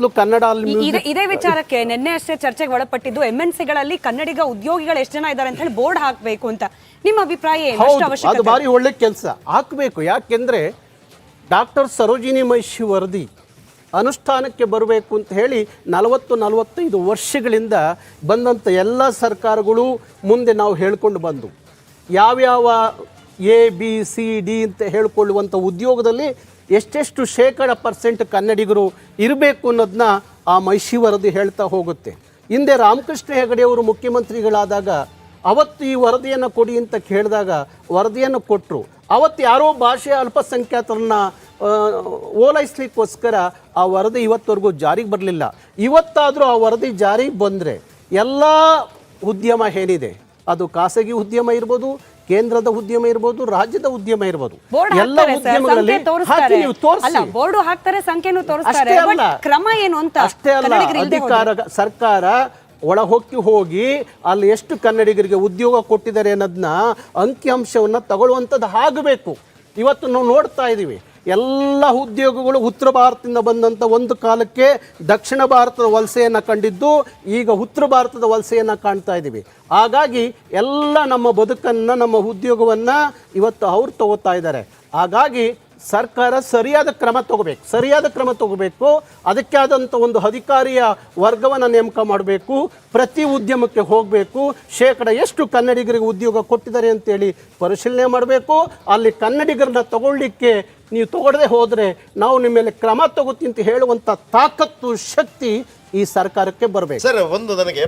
ಮೊದಲು ಕನ್ನಡ ಇದೇ ವಿಚಾರಕ್ಕೆ ನಿನ್ನೆ ಅಷ್ಟೇ ಚರ್ಚೆಗೆ ಒಳಪಟ್ಟಿದ್ದು MNCಗಳಲ್ಲಿ ಕನ್ನಡಿಗ ಉದ್ಯೋಗಿಗಳು ಎಷ್ಟು ಜನ ಇದ್ದಾರೆ ಅಂತ ಹೇಳಿ ಬೋರ್ಡ್ ಹಾಕಬೇಕು ಅಂತ. ನಿಮ್ಮ ಅಭಿಪ್ರಾಯ ಏನು? ಅದು ಭಾರಿ ಒಳ್ಳೆ ಕೆಲಸ ಹಾಕಬೇಕು. ಯಾಕೆಂದ್ರೆ ಡಾಕ್ಟರ್ ಸರೋಜಿನಿ ಮಹಿಷಿ ವರದಿ ಅನುಷ್ಠಾನಕ್ಕೆ ಬರಬೇಕು ಅಂತ ಹೇಳಿ 40-45 ವರ್ಷಗಳಿಂದ ಬಂದಂಥ ಎಲ್ಲ ಸರ್ಕಾರಗಳು ಮುಂದೆ ನಾವು ಹೇಳ್ಕೊಂಡು ಬಂದು ಯಾವ್ಯಾವ ABCD ಅಂತ ಹೇಳಿಕೊಳ್ಳುವಂಥ ಉದ್ಯೋಗದಲ್ಲಿ ಎಷ್ಟೆಷ್ಟು % ಕನ್ನಡಿಗರು ಇರಬೇಕು ಅನ್ನೋದನ್ನ ಆ ಮಹಿಷಿ ವರದಿ ಹೇಳ್ತಾ ಹೋಗುತ್ತೆ. ಹಿಂದೆ ರಾಮಕೃಷ್ಣ ಹೆಗಡೆಯವರು ಮುಖ್ಯಮಂತ್ರಿಗಳಾದಾಗ ಅವತ್ತು ಈ ವರದಿಯನ್ನು ಕೊಡಿ ಅಂತ ಕೇಳಿದಾಗ ವರದಿಯನ್ನು ಕೊಟ್ಟರು. ಅವತ್ತು ಯಾರೋ ಭಾಷೆಯ ಅಲ್ಪಸಂಖ್ಯಾತರನ್ನ ಓಲೈಸ್ಲಿಕ್ಕೋಸ್ಕರ ಆ ವರದಿ ಇವತ್ತವರೆಗೂ ಜಾರಿಗೆ ಬರಲಿಲ್ಲ. ಇವತ್ತಾದರೂ ಆ ವರದಿ ಜಾರಿಗೆ ಬಂದರೆ ಎಲ್ಲ ಉದ್ಯಮ ಏನಿದೆ ಅದು ಖಾಸಗಿ ಉದ್ಯಮ ಇರ್ಬೋದು, ಕೇಂದ್ರದ ಉದ್ಯಮ ಇರ್ಬೋದು, ರಾಜ್ಯದ ಉದ್ಯಮ ಇರ್ಬೋದು, ಎಲ್ಲ ಉದ್ಯಮಗಳಲ್ಲಿ ಬೋರ್ಡ್ ಹಾಕ್ತಾರೆ, ಸಂಖ್ಯೆನೂ ತೋರಿಸ್ತಾರೆ. ಕ್ರಮ ಏನು ಅಂತ ಅಷ್ಟೇ ಅಲ್ಲ, ಅಧಿಕಾರ ಸರ್ಕಾರ ಒಳ ಹೋಗಿ ಅಲ್ಲಿ ಎಷ್ಟು ಕನ್ನಡಿಗರಿಗೆ ಉದ್ಯೋಗ ಕೊಟ್ಟಿದ್ದಾರೆ ಅನ್ನೋದನ್ನ ಅಂಕಿಅಂಶವನ್ನು ತಗೊಳ್ಳುವಂಥದ್ದು ಆಗಬೇಕು. ಇವತ್ತು ನಾವು ನೋಡ್ತಾ ಇದ್ದೀವಿ ಎಲ್ಲ ಉದ್ಯೋಗಗಳು ಉತ್ತರ ಭಾರತದಿಂದ ಬಂದಂಥ ಒಂದು ಕಾಲಕ್ಕೆ ದಕ್ಷಿಣ ಭಾರತದ ವಲಸೆಯನ್ನು ಕಂಡಿದ್ದು ಈಗ ಉತ್ತರ ಭಾರತದ ವಲಸೆಯನ್ನು ಕಾಣ್ತಾ ಇದ್ದೀವಿ. ಹಾಗಾಗಿ ಎಲ್ಲ ನಮ್ಮ ಬದುಕನ್ನು ನಮ್ಮ ಉದ್ಯೋಗವನ್ನು ಇವತ್ತು ಅವ್ರು ತಗೋತಾ ಇದ್ದಾರೆ. ಹಾಗಾಗಿ ಸರ್ಕಾರ ಸರಿಯಾದ ಕ್ರಮ ತಗೋಬೇಕು. ಅದಕ್ಕೆ ಆದಂಥ ಒಂದು ಅಧಿಕಾರಿಯ ವರ್ಗವನ್ನು ನೇಮಕ ಮಾಡಬೇಕು. ಪ್ರತಿ ಉದ್ಯಮಕ್ಕೆ ಹೋಗಬೇಕು, ಎಷ್ಟು ಕನ್ನಡಿಗರಿಗೆ ಉದ್ಯೋಗ ಕೊಟ್ಟಿದ್ದಾರೆ ಅಂತೇಳಿ ಪರಿಶೀಲನೆ ಮಾಡಬೇಕು. ಅಲ್ಲಿ ಕನ್ನಡಿಗರನ್ನ ತಗೊಳ್ಳಿಕ್ಕೆ ನೀವು ತಗೊಳ್ಳದೆ ಹೋದರೆ ನಾವು ನಿಮ್ಮ ಮೇಲೆ ಕ್ರಮ ತಗೋತೀವಿ ಅಂತ ಹೇಳುವಂಥ ತಾಕತ್ತು ಶಕ್ತಿ ಈ ಸರ್ಕಾರಕ್ಕೆ ಬರಬೇಕು. ಸರ್, ಒಂದು ನನಗೆ